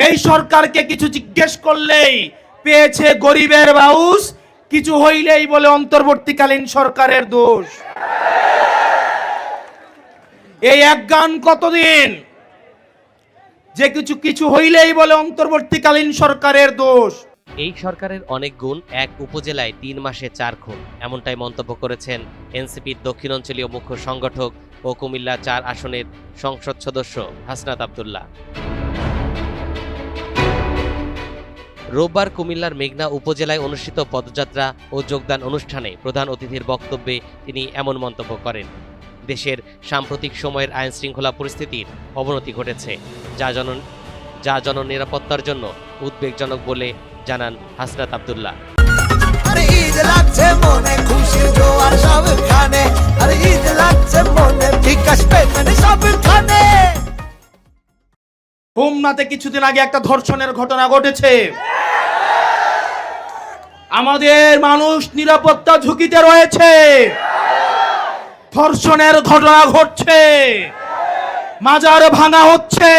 এই সরকারকে কিছু জিজ্ঞেস করলেই পেয়েছে গরিবের বাউস, কিছু হইলেই বলে অন্তর্বর্তীকালীন সরকারের দোষ। এই এক গান কতদিন, যে কিছু কিছু হইলেই বলে অন্তর্বর্তীকালীন সরকারের দোষ। এই সরকারের অনেক গুণ, এক উপজেলায় ৩ মাসে ৪ খুন, এমনটাই মন্তব্য করেছেন এনসিপির দক্ষিণাঞ্চলীয় মুখ্য সংগঠক ও কুমিল্লা ৪ আসনের সংসদ সদস্য হাসনাত আব্দুল্লাহ। রোববার কুমিল্লার মেঘনা উপজেলায় অনুষ্ঠিত পদযাত্রা ও যোগদান অনুষ্ঠানে প্রধান অতিথির বক্তব্যে তিনি এমন মন্তব্য করেন। দেশের সাম্প্রতিক সময়ের আইন শৃঙ্খলা পরিস্থিতির অবনতি ঘটেছে, যা জননিরাপত্তার জন্য উদ্বেগজনক বলে জানান হাসনাত আব্দুল্লাহ। হোমনাতে কিছুদিন আগে একটা ধর্ষণের ঘটনা ঘটেছে। আমাদের মানুষ নিরাপত্তা ঝুঁকিতে রয়েছে। ধর্ষণের ঘটনা ঘটছে, মাজার ভাঙা হচ্ছে,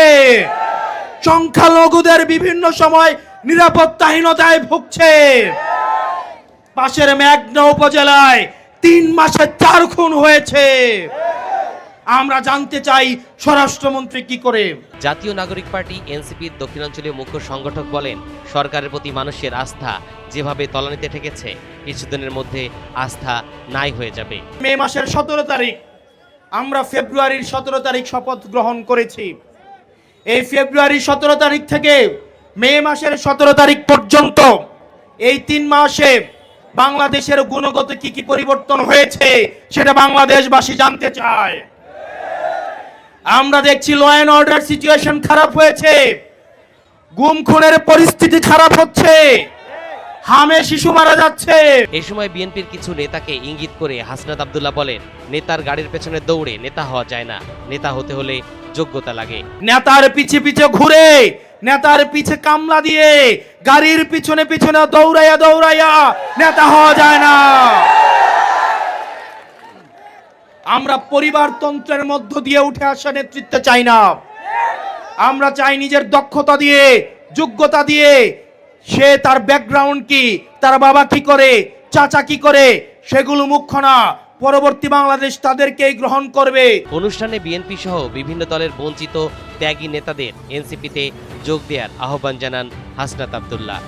সংখ্যালঘুদের বিভিন্ন সময় নিরাপত্তাহীনতায় ভুগছে। পাশের মেঘনা উপজেলায় ৩ মাসে ৪ খুন হয়েছে। আমরা জানতে চাই স্বরাষ্ট্রমন্ত্রী কি করে। জাতীয় নাগরিক পার্টি এনসিপির দক্ষিণাঞ্চলীয় মুখ্য সংগঠক বলেন, সরকারের প্রতি মানুষের আস্থা যেভাবে তলানিতে ঠেকেছে, কিছুদিনের মধ্যে আস্থা নাই হয়ে যাবে। মে মাসের ১৭ তারিখ, আমরা ফেব্রুয়ারির ১৭ তারিখ শপথ গ্রহণ করেছি। এই ফেব্রুয়ারির ১৭ তারিখ থেকে মে মাসের ১৭ তারিখ পর্যন্ত এই ৩ মাসে বাংলাদেশের গুণগত কি কি পরিবর্তন হয়েছে সেটা বাংলাদেশবাসী জানতে চায়। আমরা দেখছি ল অ্যান্ড অর্ডার সিচুয়েশন খারাপ হয়েছে, গুম খুনের পরিস্থিতি খারাপ হচ্ছে, হামে শিশু মারা যাচ্ছে। এই সময় বিএনপির কিছু নেতাকে ইঙ্গিত করে হাসনাত আব্দুল্লাহ বলেন, নেতার গাড়ির পেছনে দৌড়ে নেতা হওয়া যায় না, নেতা হতে হলে যোগ্যতা লাগে। নেতার পিছে পিছে ঘুরে, নেতার পিছে কামলা দিয়ে, গাড়ির পিছনে পিছনে দৌড়াইয়া দৌড়াইয়া নেতা হওয়া যায় না। আমরা পরিবারতন্ত্রের মধ্য দিয়ে উঠে আসা নেতৃত্ব চাই না। আমরা চাই নিজের দক্ষতা দিয়ে, যোগ্যতা দিয়ে, সে তার ব্যাকগ্রাউন্ড কি, তার বাবা কি করে, চাচা কি করে, সেগুলো মুখ্য না। পরবর্তী বাংলাদেশ তাদেরকেই গ্রহণ করবে। অনুষ্ঠানে বিএনপি সহ বিভিন্ন দলের বঞ্চিত ত্যাগী নেতাদের এনসিপিতে যোগ দেওয়ার আহ্বান জানান হাসনাত আব্দুল্লাহ।